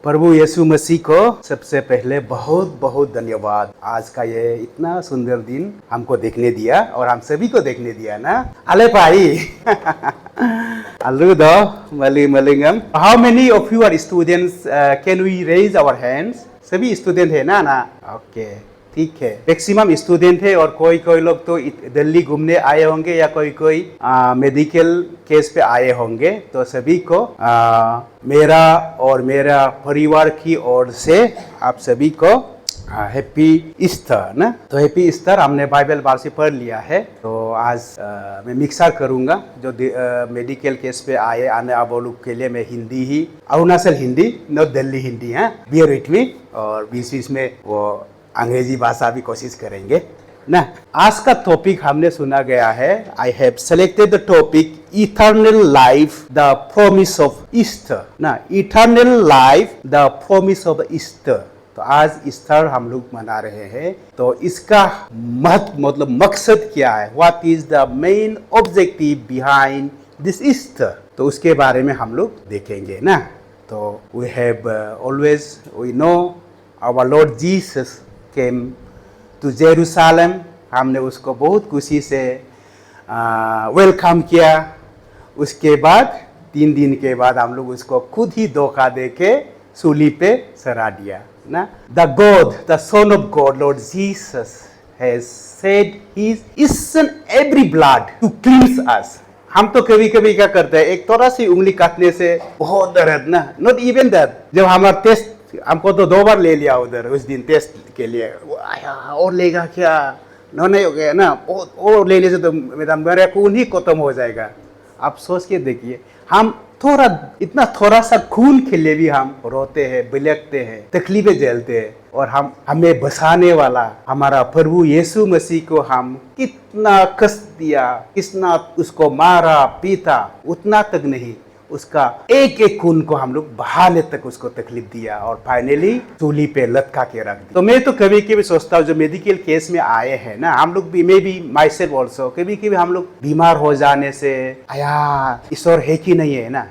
प्रभु यीशु मसीह को सबसे पहले बहुत बहुत धन्यवाद। आज का ये इतना सुंदर दिन हमको देखने दिया और हम सभी को देखने दिया ना। अले भाई Aludo, Malingam. How many of you are students? Can we raise our hands? सभी स्टूडेंट है ना? ओके, ठीक है। मैक्सिमम स्टूडेंट है और कोई लोग तो दिल्ली घूमने आए होंगे या कोई मेडिकल केस पे आए होंगे। तो सभी को मेरा और मेरा परिवार की ओर से आप सभी को हैप्पी ईस्टर ना। तो हैप्पी ईस्टर हमने बाइबल बार से पढ़ लिया है। तो आज मैं मिक्सर करूंगा जो मेडिकल केस पे आने वाले लोग के लिए मैं हिंदी ही, अरुणाचल हिंदी, नॉट दिल्ली हिंदी है, बियर विथ मी, और बीच में वो अंग्रेजी भाषा भी कोशिश करेंगे ना। आज का टॉपिक हमने सुना गया है, I have selected the topic eternal life the promise of Easter ना। Eternal life the promise of Easter. तो आज ईस्टर हम लोग मना रहे हैं। तो इसका मतलब मकसद क्या है, what is the main objective behind this Easter, तो उसके बारे में हम लोग देखेंगे ना। तो we have always we know our Lord Jesus came to Jerusalem. हमने उसको बहुत खुशी से वेलकम किया। उसके बाद 3 दिन के बाद हम लोग उसको खुद ही धोखा दे के सूली पे सरा दिया ना। The God, the Son of God, Lord Jesus has shed His Son every blood to cleanse us. हम तो कभी कभी क्या करते हैं, एक थोड़ा सी उंगली काटने से बहुत दर्द ना, नॉट इवन दैट। जब हमारा टेस्ट, हमको तो 2 बार ले लिया उधर उस दिन टेस्ट के लिए, और लेगा क्या, नहीं हो गया ना, और लेने से तो मेरा खून ही खत्म हो जाएगा। आप सोच के देखिए, हम इतना थोड़ा सा खून के लिए भी हम रोते हैं, बिलखते हैं, तकलीफें झेलते हैं, और हमें बचाने वाला हमारा प्रभु यीशु मसीह को हम कितना कष्ट दिया, कितना उसको मारा पीटा, उतना तक नहीं, उसका एक एक खून को हम लोग बहाने तक उसको तकलीफ दिया और फाइनली सूली पे लटका के रख दिया। तो मैं तो कभी कभी सोचता हूँ जो मेडिकल केस में आए हैं ना, हम लोग भी, may be my self also, कभी कभी हम लोग बीमार हो जाने से आया ईश्वर है कि नहीं है ना,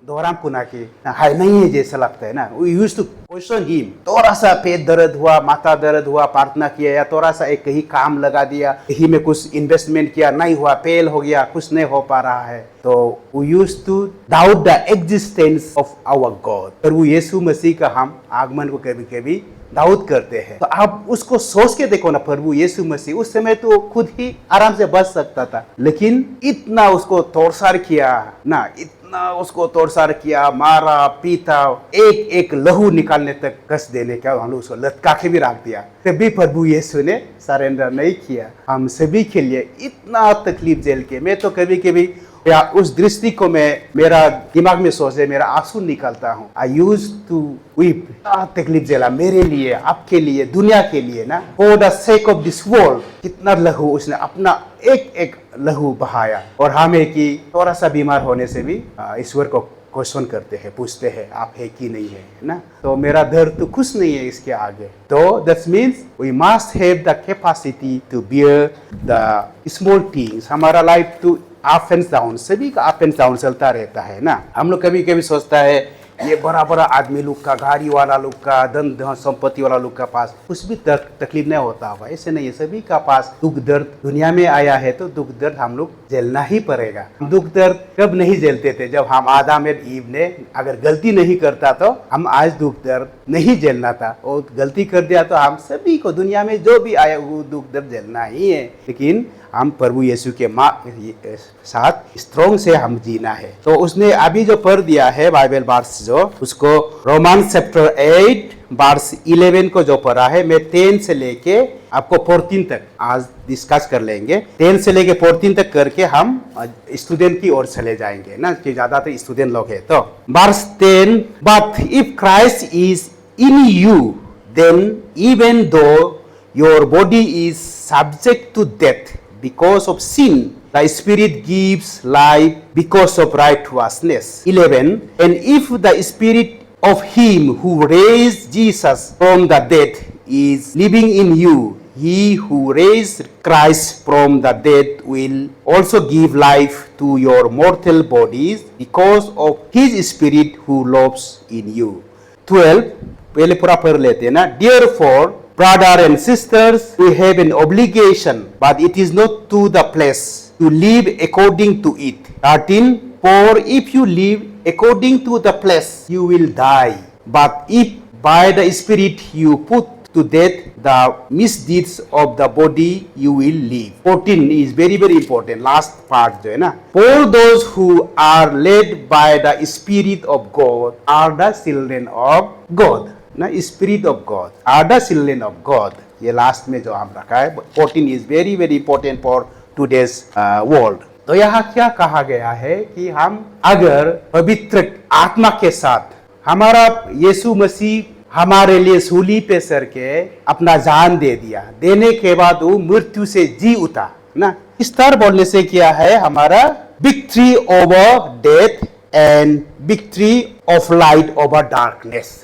दोहराम पुना की है नहीं है जैसा लगता है ना। We used to question him. थोड़ा सा पेट दर्द हुआ, माथा दर्द हुआ, प्रार्थना किया, या थोड़ा सा एक कहीं काम लगा दिया, कहीं में कुछ इन्वेस्टमेंट किया, नहीं हुआ, फेल हो गया, कुछ नहीं हो पा रहा है, तो we used to doubt the existence of our God. प्रभु यीशु मसीह का हम आगमन को कभी कभी दाऊद करते हैं। तो आप उसको सोच के देखो ना, प्रभु यीशु मसीह उस समय तो खुद ही आराम से बच सकता था, लेकिन इतना उसको तोड़सार किया ना, इतना उसको तोड़सार किया, मारा पीटा, एक एक लहू निकालने तक कष्ट देने का, हम लोग उसको लटका के भी रख दिया, तभी प्रभु यीशु ने सरेंडर नहीं किया हम सभी के लिए इतना तकलीफ झेल के। मैं तो कभी कभी या उस दृष्टि को मैं मेरा दिमाग में सोचे, मेरा आंसू निकलता हूँ। आई यूज टू वीप, तकलीफ झेला मेरे लिए, आपके लिए, दुनिया के लिए ना, for the sake of this world. कितना लहू उसने अपना एक एक लहू बहाया, और हमें कि थोड़ा सा बीमार होने से भी ईश्वर को क्वेश्चन करते हैं, पूछते हैं आप है कि नहीं है ना। तो मेरा दर्द तो कुछ नहीं है इसके आगे। तो that means we must have the capacity to bear the small things. हमारा life to up and down, सभी का अप एंड डाउन चलता रहता है ना। हम लोग कभी कभी सोचता है ये बड़ा बड़ा आदमी लोग का, गाड़ी वाला लोग का, धन संपत्ति वाला लोग का पास कुछ भी तकलीफ नहीं होता होगा, ऐसे नहीं है। सभी का पास दुख दर्द दुनिया में आया है, तो दुख दर्द हम लोग झेलना ही पड़ेगा। दुख दर्द कब नहीं झेलते थे, जब हम आदम और ईव ने अगर गलती नहीं करता तो हम आज दुख दर्द नहीं झेलना था, और गलती कर दिया तो हम सभी को दुनिया में जो भी आया वो दुख दर्द झेलना ही है। लेकिन हम प्रभु यीशु के साथ स्ट्रॉन्ग से हम जीना है। तो उसने अभी जो पढ़ दिया है बाइबल वर्स, जो उसको रोमन चैप्टर 8 वर्स 11 को जो पढ़ा है, मैं 10 से लेके आपको 14 तक आज डिस्कस कर लेंगे। 10 से लेके 14 तक करके हम स्टूडेंट की ओर चले जाएंगे ना, कि ज्यादातर स्टूडेंट लोग है। तो verse 10, but if Christ is in you then even though your body is subject to death because of sin, the Spirit gives life because of righteousness. 11, and if the Spirit of Him who raised Jesus from the dead is living in you, He who raised Christ from the dead will also give life to your mortal bodies because of His Spirit who lives in you. 12 पहले पूरा पढ़ लेते हैं ना। Therefore, brother and sisters, we have an obligation, but it is not to the flesh to live according to it. 13. For if you live according to the flesh, you will die. But if by the Spirit you put to death the misdeeds of the body, you will live. 14 is very very important. Last part जो है ना, for those who are led by the Spirit of God are the children of God. ना, Spirit of God are the children of God. ये last में जो हम रखा है 14 is very very important for today's world. तो यहाँ क्या कहा गया है कि हम अगर पवित्र आत्मा के साथ हमारा यीशु मसीह हमारे लिए सूली पे सर के अपना जान दे दिया, देने के बाद वो मृत्यु से जी उठा ना। इस तरह बोलने से क्या है, हमारा victory over death and victory of light over darkness.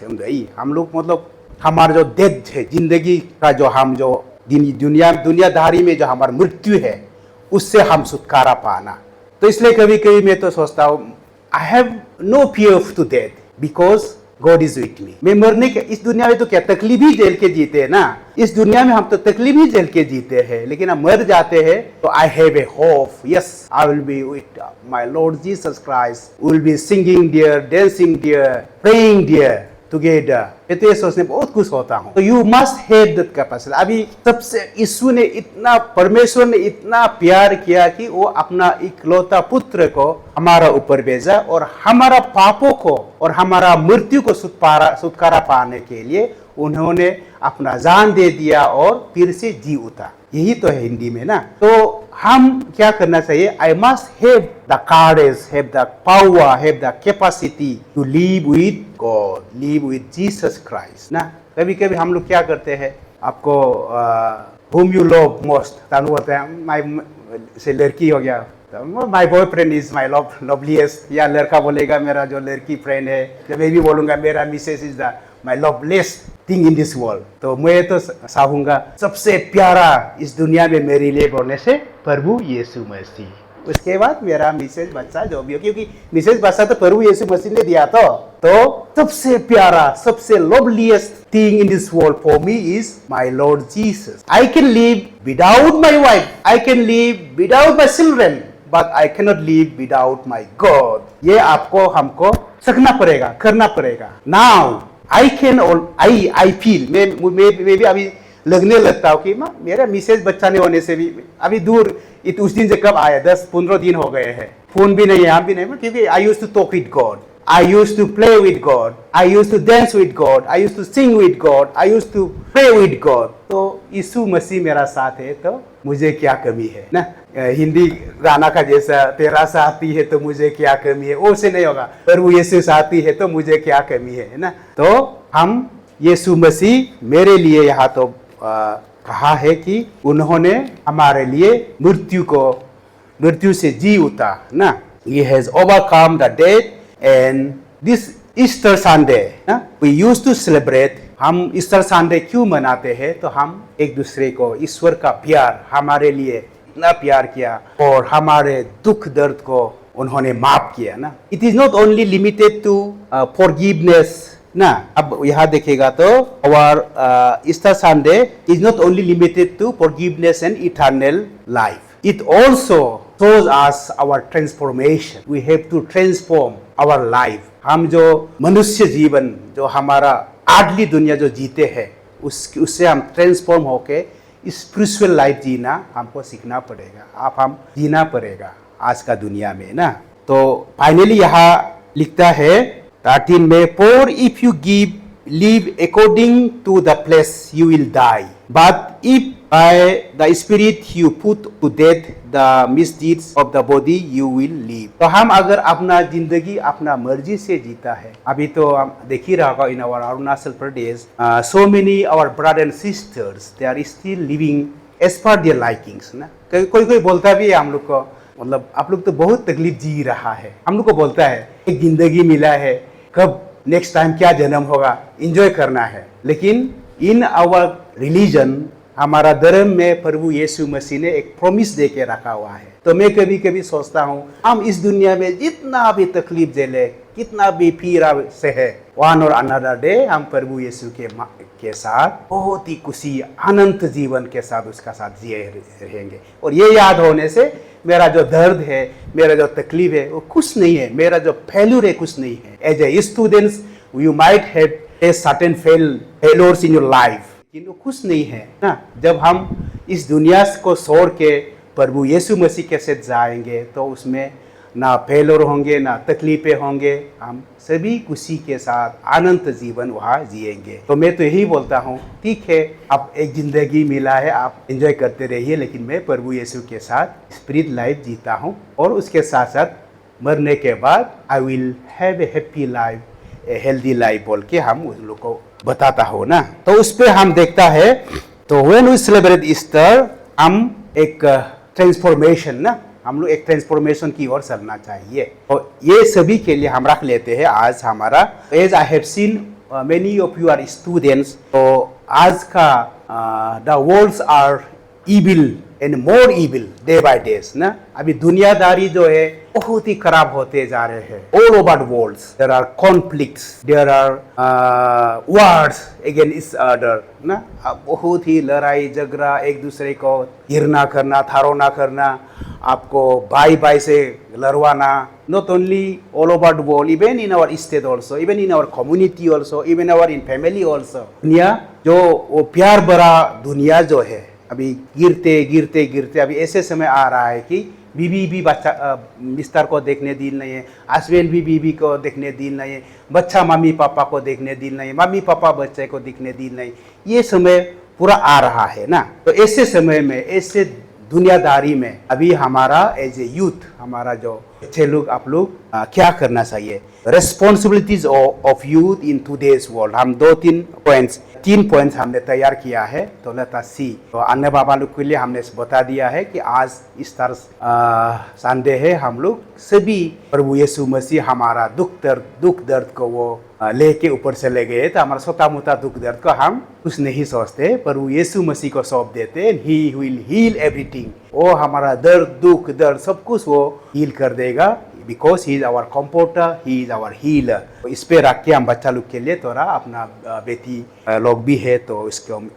हम लोग मतलब हमारा जो डेथ है, जिंदगी का जो हम जो दुनियादारी में जो हमारा मृत्यु है, उससे हम छुटकारा पाना। तो इसलिए कभी कभी मैं तो सोचता हूँ, I have no fear to death because God is with me. मैं मरने के इस दुनिया में तो क्या तकलीफ ही झेल के जीते हैं ना। इस दुनिया में हम तो तकलीफ ही झेल के जीते हैं, लेकिन हम मर जाते हैं तो I have a hope, yes I will be with my Lord Jesus Christ, will be singing dear, dancing dear, praying dear together. मैं तो ये सोचने बहुत खुश होता हूँ। तो you must have that capacity. अभी सबसे यीशु ने इतना, परमेश्वर ने इतना प्यार किया कि वो अपना इकलौता पुत्र को हमारा ऊपर भेजा और हमारा पापों को और हमारा मृत्यु को छुटकारा पाने के लिए उन्होंने अपना जान दे दिया और फिर से जी उठा। यही तो है हिंदी में ना। तो हम क्या करना चाहिए, I must have the courage, have the power, have the capacity to live with God, live with Jesus Christ ना। कभी कभी हम लोग क्या करते हैं, आपको whom you love most, तानु बोलते हैं, माय से लड़की हो गया, my boyfriend is my loveliest, या लड़का बोलेगा मेरा जो लड़की फ्रेंड है, जब मैं भी बोलूंगा मेरा Mrs is the my loveliest thing in this world. तो मैं तो चाहूंगा सबसे प्यारा इस दुनिया में मेरे लिए बोलने से प्रभु यीशु मसीह, उसके बाद मेरा मिसेज बच्चा जो भी हो, क्योंकि मिसेज बच्चा तो प्रभु यीशु मसीह ने दिया। तो सबसे प्यारा, सबसे loveliest thing in this world for me is my Lord Jesus. I can live without my wife, I can live without my children, but I can not live without my God. ये आपको हमको सीखना पड़ेगा, करना पड़ेगा। Now I can I feel, मैं भी अभी लगने लगता हूँ कि मेरा मिसेज बच्चा नहीं होने से भी अभी दूर, उस दिन से कब आया, 10-15 दिन हो गए हैं, फोन भी नहीं है, हम भी नहीं, क्योंकि I used to talk with God, I used to play with God, I used to dance with God, I used to sing with God, I used to pray with God. तो यीशु मसीह मेरा साथ है तो मुझे क्या कमी है ना। हिंदी गाना का जैसा, तेरा साथी है तो मुझे क्या कमी है, वो से नहीं होगा, पर वो यीशु साथी है तो मुझे क्या कमी है ना। तो हम यीशु मसीह मेरे लिए यहाँ तो कहा है कि उन्होंने हमारे लिए मृत्यु से जी उठा ना। He has overcome the death, and this Easter Sunday ना, we used to celebrate। हम ईस्टर संडे क्यों मनाते हैं, तो हम एक दूसरे को ईश्वर का प्यार, हमारे लिए इतना प्यार किया और हमारे दुख दर्द को उन्होंने माफ किया ना। It is not only limited to forgiveness ना। अब यहाँ देखेगा तो our Easter Sunday is not only limited to forgiveness and eternal life. It also shows us our transformation. We have to transform our life. हम जो मनुष्य जीवन जो हमारा आडली दुनिया जो जीते हैं, उससे हम ट्रांसफॉर्म होके स्पिरिचुअल लाइफ जीना हमको सीखना पड़ेगा। आप हम जीना पड़ेगा आज का दुनिया में ना। तो फाइनली यहाँ लिखता है 13 में, for if you live according to the flesh you will die, but if by the spirit you put to death the misdeeds of the body you will live। तो हम अगर अपना जिंदगी अपना मर्जी से जीता है, अभी तो हम देख ही रहा होगा in our Arunachal Pradesh, so many our brothers and sisters they are still living as per their likings ना। कोई बोलता भी है हम लोग को, मतलब आप लोग तो बहुत तकलीफ जी रहा है, हम लोग को बोलता है एक जिंदगी मिला है, कब नेक्स्ट टाइम क्या जन्म होगा, एंजॉय करना है। लेकिन इन आवर रिलीजन, हमारा धर्म में प्रभु यीशु मसीह ने एक प्रॉमिस दे के रखा हुआ है। तो मैं कभी कभी सोचता हूँ हम इस दुनिया में जितना भी तकलीफ झेले, कितना भी पीड़ा से है, वन और अनदर डे हम प्रभु यीशु के साथ बहुत ही खुशी अनंत जीवन के साथ उसका साथ जिए रहेंगे। और ये याद होने से मेरा जो दर्द है, मेरा जो तकलीफ है वो कुछ नहीं है, मेरा जो फेल्यूर है कुछ नहीं है। As a students you might have a certain failures in your life, लेकिन वो कुछ नहीं है ना। जब हम इस दुनिया को छोड़ के प्रभु यीशु मसीह के साथ जाएंगे तो उसमें ना फेल्योर होंगे ना तकलीफें होंगे, हम सभी खुशी के साथ अनंत जीवन वहाँ जिएंगे। तो मैं तो यही बोलता हूँ, ठीक है आप एक जिंदगी मिला है, आप एंजॉय करते रहिए, लेकिन मैं प्रभु यीशु के साथ स्पिरिट लाइफ जीता हूँ और उसके साथ साथ मरने के बाद I will have a happy life, a healthy life बोल के हम उन लोग को बताता हो ना। तो उस पर हम देखता है, तो व्हेन वी सेलिब्रेट ईस्टर हम एक ट्रांसफॉर्मेशन ना, हम लोग एक ट्रांसफॉर्मेशन की ओर चलना चाहिए। और ये सभी के लिए हम रख लेते हैं आज हमारा, as I have seen many of you are students, तो आज का the worlds are evil and more evil day by days ना। अभी दुनियादारी जो है बहुत ही खराब होते जा रहे हैं। All over the world there are conflicts, there are wars against other ना। बहुत ही लड़ाई झगड़ा, एक दूसरे को घृणा करना, थारोना करना, आपको भाई भाई से लड़वाना, not only all over the world, even in our state also, even in our community also, even our in family also। दुनिया जो वो प्यार भरा दुनिया जो है अभी गिरते गिरते गिरते, अभी ऐसे समय आ रहा है कि बीवी भी बच्चा बिस्तर को देखने दिल नहीं है, हस्बैंड भी बीवी को देखने दिल नहीं है, बच्चा मम्मी पापा को देखने दिल नहीं, मम्मी पापा बच्चे को देखने दिल नहीं, ये समय पूरा आ रहा है ना। तो ऐसे समय में, ऐसे दुनियादारी में अभी हमारा एज ए यूथ, हमारा जो अच्छे लोग, आप लोग क्या करना चाहिए, responsibilities of youth in today's world. हम तीन पॉइंट्स हमने तैयार किया है, तो लेट अस सी। तो अन्य बाबा लोग के लिए हमने बता दिया है कि आज ईस्टर संडे है, हम लोग सभी प्रभु यीशु मसीह हमारा दुख दर्द को वो लेके ऊपर से ले गए, तो हमारा छोटा मोटा दुख दर्द को हम कुछ नहीं सोचते, प्रभु यीशु मसीह को सौंप देते, ही विल हील एवरीथिंग। वो हमारा दर्द दुख दर्द सब कुछ वो हील कर देगा, because he is our comforter, he is our healer. तो इस पे रख के हम बच्चा लोग के लिए थोड़ा, अपना बेटी लोग भी है तो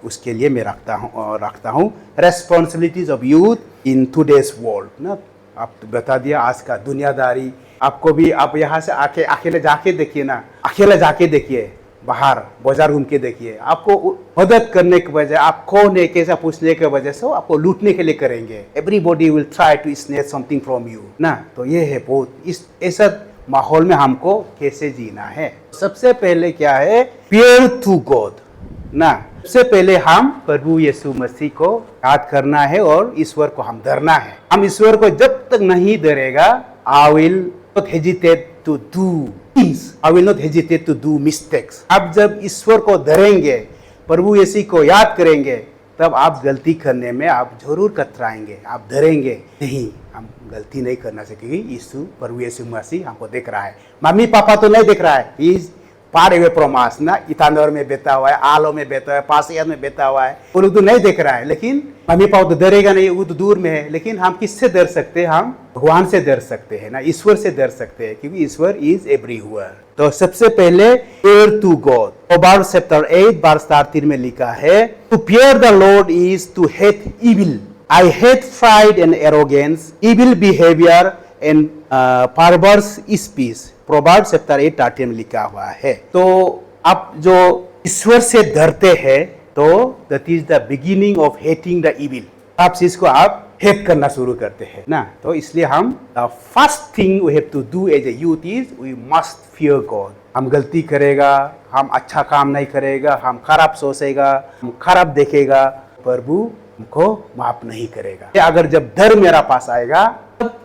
उसके लिए मैं रखता हूँ responsibilities of youth in today's world ना। आप तो बता दिया आज का दुनियादारी, आपको भी आप यहाँ से आके अकेले जाके देखिए ना, अकेले जाके देखिए, बाहर बाजार घूम के देखिए, आपको मदद करने के बजाय, आप खोने कैसा पूछने के वजह से आपको लूटने के लिए करेंगे। Everybody will try to snatch something from you ना। तो ये है बहुत, इस ऐसा माहौल में हमको कैसे जीना है। सबसे पहले क्या है, फियर टू गॉड ना। सबसे पहले हम प्रभु यीशु मसीह को याद करना है और ईश्वर को हम डरना है। हम ईश्वर को जब तक नहीं डरेगा, I will not hesitate to do things, I will not hesitate to do mistakes. आप जब ईश्वर को डरेंगे, प्रभु यीशु को याद करेंगे, तब आप गलती करने में आप जरूर कतराएंगे, आप डरेंगे नहीं, हम गलती नहीं करना सकेंगे। प्रभु यीशु मसीह हमको देख रहा है, मम्मी पापा तो नहीं देख रहा है, he is far away from us ना। इतानोर में बैठा हुआ है, आलो में बैठा हुआ है, पासियात में बैठा हुआ है, वो लोग तो नहीं देख रहा है, लेकिन मम्मी पापा तो डरेगा नहीं, वो तो दूर में है। लेकिन हम किससे डर सकते हैं, हम भगवान से डर सकते हैं ना, ईश्वर से डर सकते हैं, क्योंकि ईश्वर इज एवरीवेयर। तो सबसे पहले fear to God. Proverbs chapter 8 verse 13 में लिखा है, to fear the Lord is to hate evil, I hate pride and arrogance, evil behaviour and perverse speech. Proverbs chapter 8 13 में लिखा हुआ है। तो आप जो ईश्वर से डरते हैं, तो that is the beginning of hating the evil. आप चीज को आप हेट करना शुरू करते हैं ना। तो इसलिए हम first thing we have to do as a youth is we must fear God. हम गलती करेगा, हम अच्छा काम नहीं करेगा, हम खराब सोचेगा, हम खराब देखेगा, प्रभु हमको माफ नहीं करेगा। अगर जब डर मेरा पास आएगा,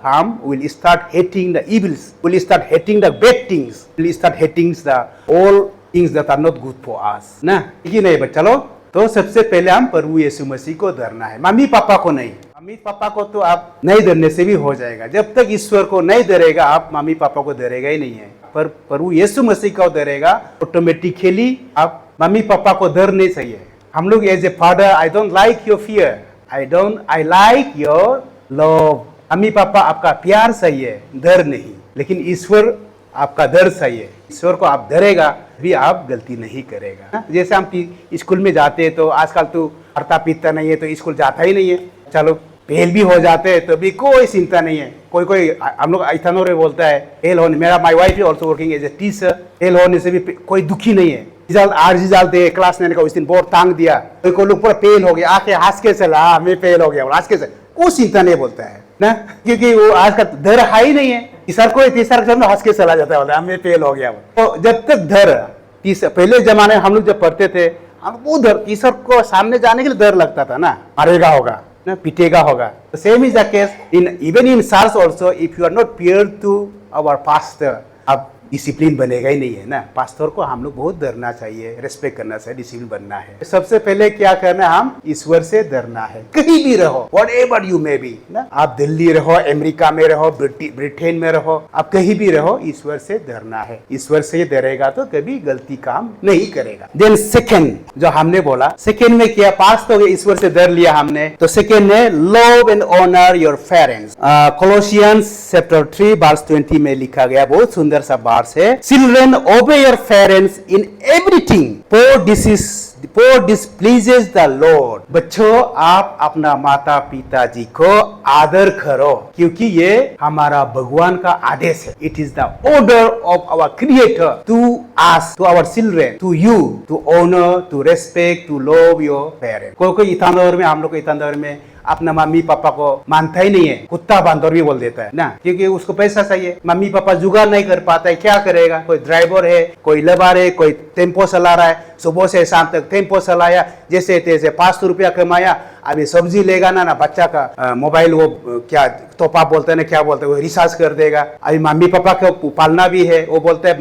हम will start hating the evils, will start hating the bad things, will start hating the all things that are not good for us ना। ठीक नहीं बच्चा लोग। तो सबसे पहले हम प्रभु यीशु मसीह को डरना है, मम्मी पापा को नहीं। मम्मी पापा को तो आप नहीं डरने से भी हो जाएगा, जब तक ईश्वर को नहीं डरेगा आप मम्मी पापा को डरेगा ही नहीं है। पर प्रभु यीशु मसीह को डरेगा, ऑटोमेटिकली आप मम्मी पापा को डर नहीं चाहिए। हम लोग as a father, I don't like your fear, I like your love. Mummy papa आपका प्यार सही है, डर नहीं। लेकिन ईश्वर आपका डर सही है। ईश्वर को आप डरेगा भी आप गलती नहीं करेगा ना? जैसे हम स्कूल में जाते हैं तो आजकल तो पढ़ता पीता नहीं है तो स्कूल जाता ही नहीं है, चलो फेल भी हो जाते हैं तो भी कोई चिंता नहीं है। कोई कोई हम लोग इथानोर में बोलता है फेल होने, मेरा my wife is also working as a teacher, fail होने से भी कोई दुखी नहीं है। रिजल्ट आज रिजल्ट दे क्लास 9 का उस दिन बहुत टांग दिया, कोई लोग पूरा फेल हो गया, आके हंस के चला मैं फेल हो गया, हंस के चला, कोई चिंता नहीं बोलता है ना, क्योंकि वो आज का डर है ही नहीं है। तीसरा कोई हंस के चला जाता है, मैं फेल हो गया। तो जब तक डर, पहले जमाने हम लोग जब पढ़ते थे हम वो डर, टीचर को सामने जाने के लिए डर लगता था ना, मारेगा होगा ना, पिटेगा होगा। Same is the case in even in church also, if you are not peer to our pastor, अब डिसिप्लिन बनेगा ही नहीं है ना। पास्टर को हम लोग बहुत डरना चाहिए, रेस्पेक्ट करना चाहिए, डिसिप्लिन बनना है। सबसे पहले क्या करना है, हम ईश्वर से डरना है। कहीं भी रहो, व्हाटएवर यू मे बी ना, आप दिल्ली रहो, अमेरिका में रहो, ब्रिटेन में रहो, आप कहीं भी रहो, ईश्वर से डरना है। ईश्वर से डरेगा तो कभी गलती काम नहीं करेगा। देन सेकेंड जो हमने बोला, सेकेंड में क्या, पास तो ईश्वर से डर लिया हमने, तो सेकेंड है love and honour your parents. Colossians chapter 3 verse 20 में लिखा गया, बहुत सुंदर सा बात है, चिल्ड्रेन ओबे your parents in everything for this pleases the Lord। बच्चों आप अपना माता पिताजी को आदर करो क्योंकि ये हमारा भगवान का आदेश है। It is the order of our Creator to us, to our children, to you, to honor, to respect, to love your parents। कोई इतानोर में, हम लोग इतानोर में अपना मम्मी पापा को मानता ही नहीं है, कुत्ता बांदर भी बोल देता है ना, क्योंकि उसको पैसा चाहिए। मम्मी पापा जुगाड़ नहीं कर पाता है, क्या करेगा? कोई ड्राइवर है, कोई लेबर है, कोई टेम्पो चला रहा है, सुबह से शाम तक टेम्पो चलाया, जैसे तैसे 500 रुपया कमाया, अभी सब्जी लेगा ना बच्चा का मोबाइल वो क्या तोपा बोलते हैं ना, क्या बोलते हैं, वो रिचार्ज कर देगा। अभी मम्मी पापा को पालना भी है, वो बोलते हैं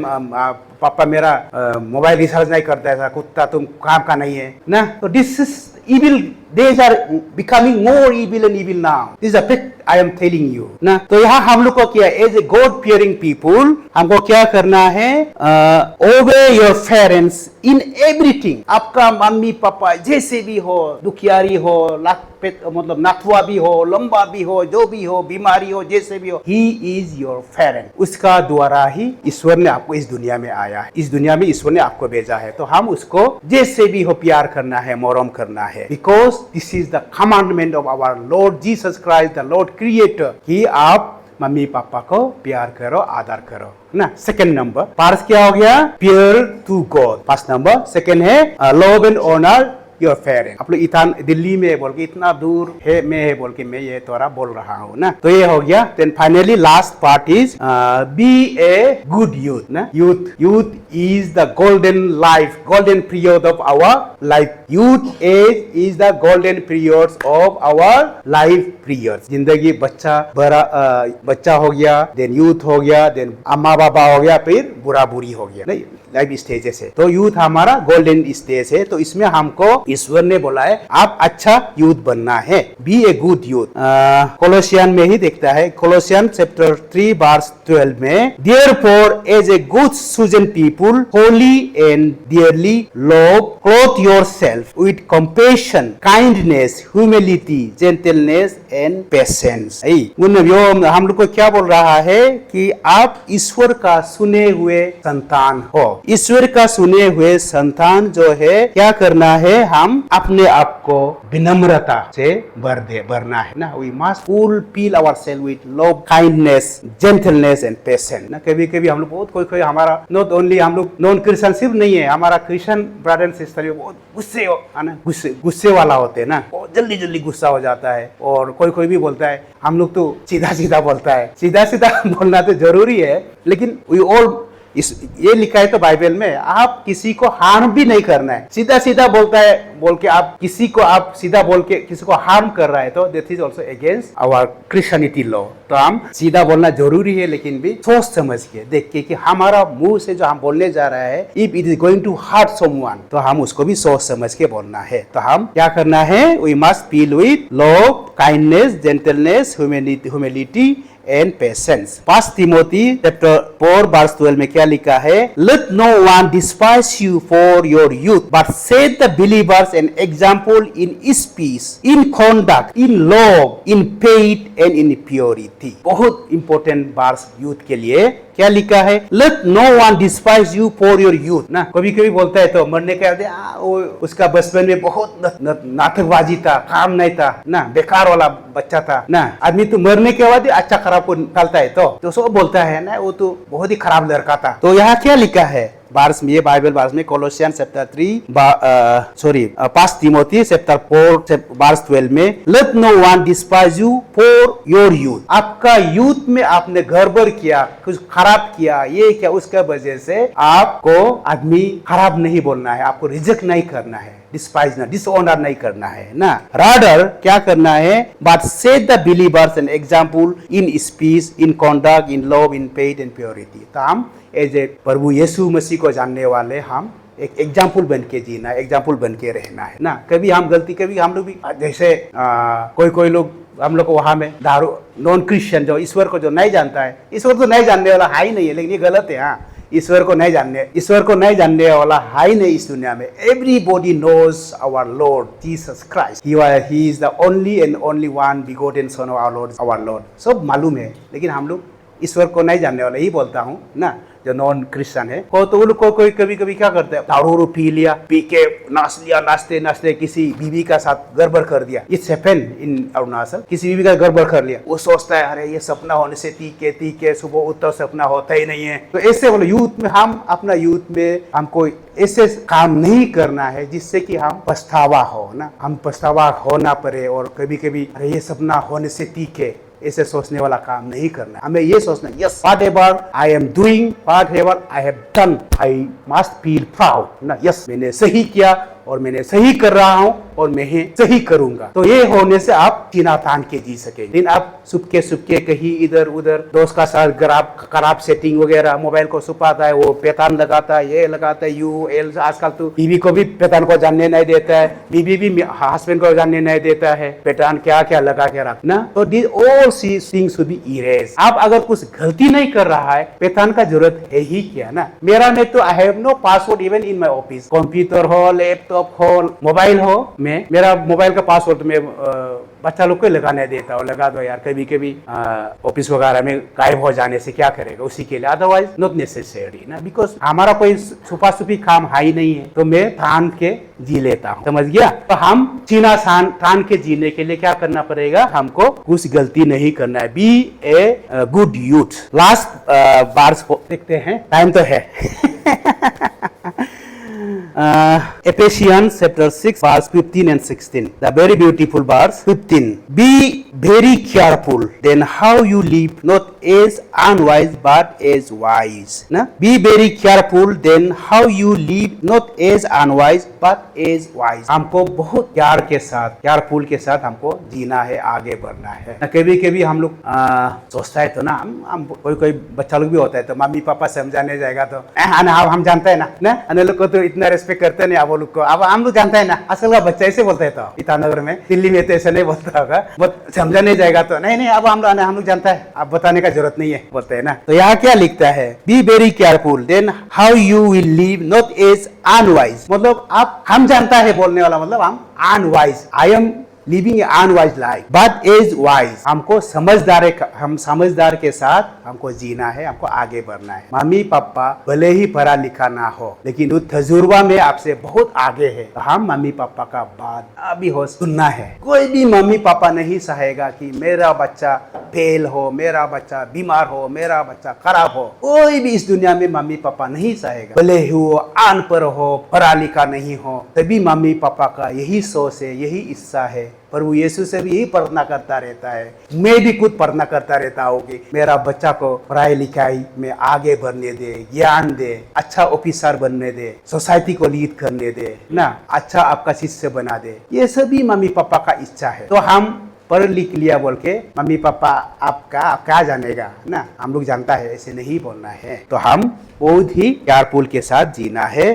पापा मेरा मोबाइल रिचार्ज नहीं करता है, कुत्ता तुम काम का नहीं है ना। तो this is evil days are becoming more evil and evil now. This is a fact I am telling you ना। तो यहाँ हम लोग को क्या, as a God fearing people हमको क्या करना है, obey your parents in everything. आपका मम्मी पापा जैसे भी हो, दुखियारी हो, मतलब नथुआ भी हो, लंबा भी हो, जो भी हो, बीमारी हो, जैसे भी हो, ही इज योर पेरेंट। उसका द्वारा ही ईश्वर ने आपको इस दुनिया में आया है, इस दुनिया में ईश्वर ने आपको भेजा है, तो हम उसको जैसे भी हो प्यार करना है, मोरम करना है, because this is the commandment of our Lord Jesus Christ the Lord creator, कि आप मम्मी पापा को प्यार करो, आदर करो ना। सेकंड नंबर पार्स क्या हो गया, pure to God. First number, second है love and honour your parent. आप लोग दिल्ली में बोल के इतना दूर है, मैं है बोल के मैं ये तोरा बोल रहा हूँ ना, तो ये हो गया। Then finally last part is be a good youth ना। Youth is the golden life, golden period of our life. Youth age is the golden period of our life period. जिंदगी बच्चा हो गया, देन यूथ हो गया, then अम्मा बाबा हो गया, फिर बुरा बुरी हो गया, नहीं लाइफ स्टेजेस है। तो यूथ हमारा गोल्डन स्टेज है, तो इसमें हमको ईश्वर ने बोला है आप अच्छा यूथ बनना है, बी ए गुड यूथ। कोलोसियन में ही देखता है, कोलोसियन चैप्टर 3 वर्स 12 में, therefore as a good chosen people holy and dearly love clothe yourself with compassion, kindness, humility, gentleness and patience. हम लोग को क्या बोल रहा है कि आप ईश्वर का सुने हुए संतान हो। ईश्वर का सुने हुए संतान जो है, क्या करना है, हम अपने आप को विनम्रता से भरना है ना। We must fulfil ourselves with love, kindness, gentleness and patience ना। कभी कभी हम लोग बहुत कोई हमारा नॉट ओनली हम लोग नॉन क्रिश्चियन सिर्फ नहीं है, हमारा क्रिश्चियन ब्रदर एंड सिस्टर बहुत गुस्से वाला होते हैं ना, बहुत जल्दी गुस्सा हो जाता है। और कोई भी बोलता है, हम लोग तो सीधा बोलता है, सीधा बोलना तो जरूरी है, लेकिन वी ऑल ये लिखा है तो बाइबल में, आप किसी को हार्म भी नहीं करना है। सीधा बोलता है बोल के आप किसी को, आप सीधा बोल के किसी को हार्म कर रहा है, तो this is also against our Christianity law. तो हम सीधा बोलना जरूरी है, लेकिन भी सोच समझ के देख के कि हमारा मुंह से जो हम बोलने जा रहा है, if it is going to hurt someone, तो हम उसको भी सोच समझ के बोलना है। तो हम क्या करना है, we must feel with love, kindness, gentleness, humility and patience. 1 Timothy chapter 4 verse 12 में क्या लिखा है, let no one despise you for your youth, but set the believers an example in speech, in conduct, in love, in faith and in purity. बहुत important verse youth के लिए क्या लिखा है, let no one despise you for your youth ना। कभी कभी बोलता है तो मरने के बाद वो उसका बचपन में बहुत नाटकबाजी था, काम नहीं था ना, बेकार वाला बच्चा था ना। आदमी तो मरने के बाद अच्छा खराब को निकालता है तो सब बोलता है ना वो तो बहुत ही खराब लड़का था। तो यहाँ क्या लिखा है वर्स में, ये बाइबल वर्स में Colossian chapter 3 1 Timothy chapter 4 verse 12 में, let no one despise you for your youth. आपका यूथ में आपने गड़बड़ किया, कुछ खराब किया, ये क्या, उसका वजह से आपको आदमी खराब नहीं बोलना है, आपको रिजेक्ट नहीं करना है, डिस्पाइज ना, डिसऑनर नहीं करना है ना। रादर क्या करना है, but set the believers an example in speech, in conduct, in love, in faith and purity. तो हम एज ए प्रभु यीशु मसीह को जानने वाले हम एक एग्जाम्पल बन के जीना है, एग्जाम्पल बन के रहना है ना। कभी हम गलती, कभी हम लोग भी जैसे कोई लोग हम लोग को वहां में दारू, नॉन क्रिश्चियन जो ईश्वर को जो नहीं जानता है, ईश्वर तो नहीं जानने वाला है ही नहीं है, लेकिन ये गलत है। हाँ, ईश्वर को नहीं जानने वाला है ही नहीं इस दुनिया में। Everybody knows our Lord Jesus Christ, he is the only and only one begotten son of our Lord. सब मालूम है, लेकिन हम लोग ईश्वर को नहीं जानने वाला, यही बोलता हूँ ना, जो नॉन क्रिश्चियन है। तो वो लोग कोई कभी कभी क्या करते हैं, दारू पी लिया, पी के नाच लिया, नाचते किसी बीवी का साथ गड़बड़ कर दिया। इट्स हैपेन इन अरुणाचल, किसी बीवी का गड़बड़ कर लिया। वो सोचता है अरे ये सपना होने से तीके सुबह उठता सपना होता ही नहीं है। तो ऐसे बोलो यूथ में, हम अपना यूथ में हमको ऐसे काम नहीं करना है जिससे कि हम पछतावा हो ना, हम पछतावा होना पड़े, और कभी कभी अरे ये सपना होने से तीके, ऐसे सोचने वाला काम नहीं करना। हमें ये सोचना, yes what ever I am doing, what ever I have done, I must feel proud ना। यस, मैंने सही किया और मैंने सही कर रहा हूँ और मैं सही करूंगा। तो ये होने से आप सीना तान के जी सकेंगे। लेकिन आप सुबह कहीं इधर उधर दोस्त का साथ खराब सेटिंग वगैरह, मोबाइल को छुपाता है, वो पेतान लगाता है, ये लगाता है, यू एल। आजकल तो बीवी को भी पेतान को जानने नहीं देता है, बीवी भी हस्बैंड को जानने नहीं देता है, पेतान क्या क्या लगा के रखना। तो this all things should be erase. आप अगर कुछ गलती नहीं कर रहा है, पेतान का जरूरत है ही क्या ना। मेरा में तो I have no password even in my office, computer हो, लैपटॉप हो, मोबाइल हो, मैं मेरा मोबाइल का पासवर्ड में बच्चा लोग को लगाने देता हूँ, लगा दो यार, कभी कभी ऑफिस वगैरह में गायब हो जाने से क्या करेगा, उसी के लिए। अदरवाइज नॉट नेसेसरी ना, बिकॉज हमारा कोई छुपा छुपी काम है ही नहीं है, तो मैं ठान के जी लेता हूँ, समझ गया। तो हम सीना ठान के जीने के लिए क्या करना पड़ेगा, हमको कुछ गलती नहीं करना है। Be a good youth. Last बार देखते हैं, टाइम तो है। Ephesians chapter 6 verse 15 and 16, the very beautiful verse 15. Be very careful then how you live, not as unwise but as wise ना। Be very careful then how you live, not as unwise but as wise। हमको बहुत प्यार के साथ, careful के साथ हमको जीना है, आगे बढ़ना है। कभी कभी हम लोग सोचता है तो ना, हम कोई बच्चा लोग भी होता है तो मम्मी पापा समझाने जाएगा तो हम जानते हैं ना अन्य लोग को तो इतना रेस्पेक्ट करते नहीं, आप वो लोग को। अब हम लोग जानते हैं ना, आजकल का बच्चा ऐसे बोलता है। तो ईटानगर में, दिल्ली में तो ऐसा नहीं बोलता होगा, समझाने जाएगा तो नहीं अब हम लोग जानता है, आप बताने का जरूरत नहीं है, बोलते हैं ना। तो यहाँ क्या लिखता है, be very careful then how you will live, not as unwise. मतलब आप, हम जानता है बोलने वाला मतलब हम unwise, I am living a unwise life but as wise. हमको हम समझदार के साथ हमको जीना है, हमको आगे बढ़ना है। मम्मी पापा भले ही पढ़ा लिखा ना हो, लेकिन वो तजुर्बा में आपसे बहुत आगे है, तो हम मम्मी पापा का बात अभी हो सुनना है। कोई भी मम्मी पापा नहीं चाहेगा कि मेरा बच्चा फेल हो, मेरा बच्चा बीमार हो, मेरा बच्चा खराब हो। कोई भी इस दुनिया में मम्मी पापा नहीं चाहेगा, भले ही वो अनपढ़ हो, पढ़ा लिखा नहीं हो। तभी मम्मी पापा का यही सोच है, यही इच्छा है। प्रभु यीशु से भी यही प्रार्थना करता रहता है, मैं भी खुद प्रार्थना करता रहता हूँ कि मेरा बच्चा को पढ़ाई लिखाई में आगे बढ़ने दे, ज्ञान दे, अच्छा ऑफिसर बनने दे, सोसाइटी को लीड करने दे ना, अच्छा आपका शिष्य बना दे। ये सभी मम्मी पापा का इच्छा है। तो हम पढ़ लिख लिया बोल के मम्मी पापा आपका क्या जानेगा ना, हम लोग जानता है, ऐसे नहीं बोलना है। तो हम बहुत ही केयरफुल के साथ जीना है।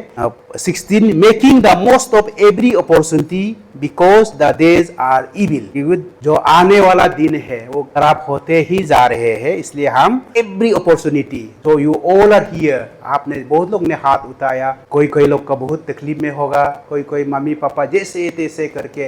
16 making the most of every opportunity because the days are evil, क्योंकि जो आने वाला दिन है वो खराब होते ही जा रहे हैं, इसलिए हम every opportunity, so you all are here, आपने बहुत लोग ने हाथ उठाया, कोई लोग का बहुत तकलीफ में होगा, कोई मम्मी पापा जैसे तैसे करके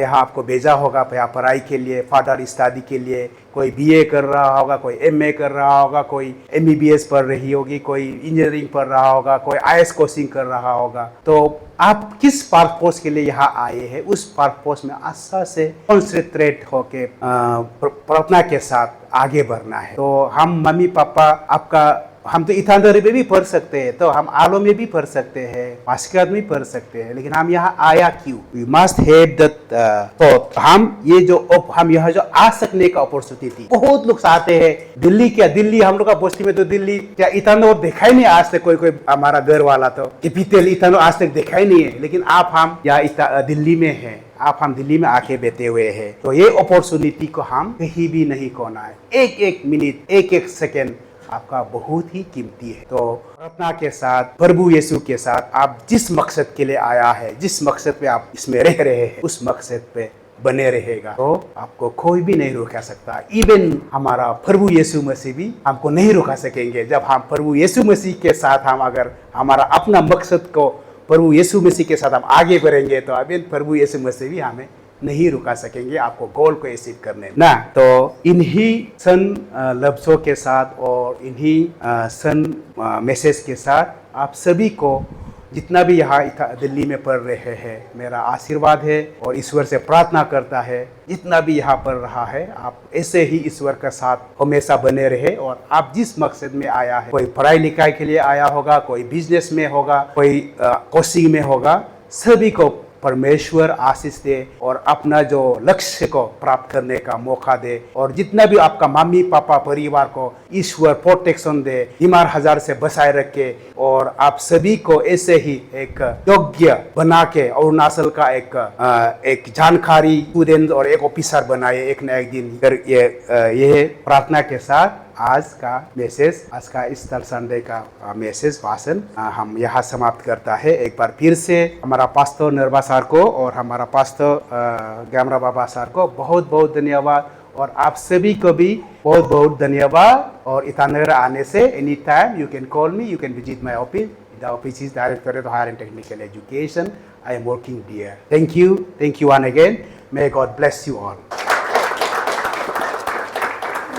यहाँ आपको भेजा होगा पढ़ाई के लिए, फादर स्टडी के लिए, कोई बीए कर रहा होगा, कोई एमए कर रहा होगा, कोई एमबीबीएस पढ़ रही होगी, कोई इंजीनियरिंग पढ़ रहा होगा, कोई आईएएस कोचिंग कर रहा होगा। तो आप किस पर्पस के लिए यहाँ आए हैं, उस पर्पस में अच्छा से कॉन्सेंट्रेट होके प्रार्थना के साथ आगे बढ़ना है। तो हम मम्मी पापा आपका, हम तो इथानदरी में भी पढ़ सकते हैं, तो हम आलो में भी पढ़ सकते हैं, मास्कत में पढ़ सकते हैं, लेकिन हम यहाँ आया क्यों? We must have that thought. हम यहाँ जो आ सकने का अपॉर्चुनिटी, बहुत लोग चाहते हैं दिल्ली, क्या दिल्ली हम लोग का बस्ती में तो दिल्ली क्या इथानदर देखा ही नहीं आज तक, कोई हमारा घर वाला तो कैपिटल इथानदर आज तक देखा ही नहीं है, लेकिन आप हम यहाँ दिल्ली में हैं, हम दिल्ली में आके बैठे हुए हैं, तो ये अपॉर्चुनिटी को हम कहीं भी नहीं खोना है। एक मिनट, एक सेकेंड आपका बहुत ही कीमती है। तो प्रार्थना के साथ, प्रभु यीशु के साथ, आप जिस मकसद के लिए आया है, जिस मकसद पे आप इसमें रह रहे हैं, उस मकसद पे बने रहेगा, तो आपको कोई भी नहीं रोका सकता। इवन हमारा प्रभु यीशु मसीह भी हमको नहीं रोका सकेंगे। जब हम प्रभु यीशु मसीह के साथ, हम अगर हमारा अपना मकसद को प्रभु यीशु मसीह के साथ हम आगे बढ़ेंगे, तो अभी प्रभु यीशु मसीह भी हमें नहीं रुका सकेंगे आपको गोल को अचीव करने ना। तो इन्हीं सन लफ्ज़ों के साथ और इन्हीं सन मैसेज के साथ आप सभी को, जितना भी यहाँ दिल्ली में पढ़ रहे हैं, मेरा आशीर्वाद है और ईश्वर से प्रार्थना करता है, जितना भी यहाँ पढ़ रहा है आप ऐसे ही ईश्वर के साथ हमेशा बने रहे। और आप जिस मकसद में आया है, कोई पढ़ाई लिखाई के लिए आया होगा, कोई बिजनेस में होगा, कोई कोचिंग में होगा, सभी को परमेश्वर आशीष दे और अपना जो लक्ष्य को प्राप्त करने का मौका दे। और जितना भी आपका मम्मी पापा परिवार को ईश्वर प्रोटेक्शन दे, बीमार हजार से बचाए रखे, और आप सभी को ऐसे ही एक योग्य बना के अरुणाचल का एक जानकारी स्टूडेंट और एक ऑफिसर बनाए एक न एक दिन। ये प्रार्थना के साथ आज का मैसेज, आज का ईस्टर संडे का मैसेज भाषण हम यहाँ समाप्त करता है। एक बार फिर से हमारा पास्टर निर्भा सर को और हमारा पास्टर गैमरा बाबा सर को बहुत बहुत धन्यवाद, और आप सभी को भी बहुत बहुत धन्यवाद। और इटानगर आने से any time you can call me, you can visit my office. The office is directorate of higher and technical education. I am working there. Thank you one again. May God bless you all.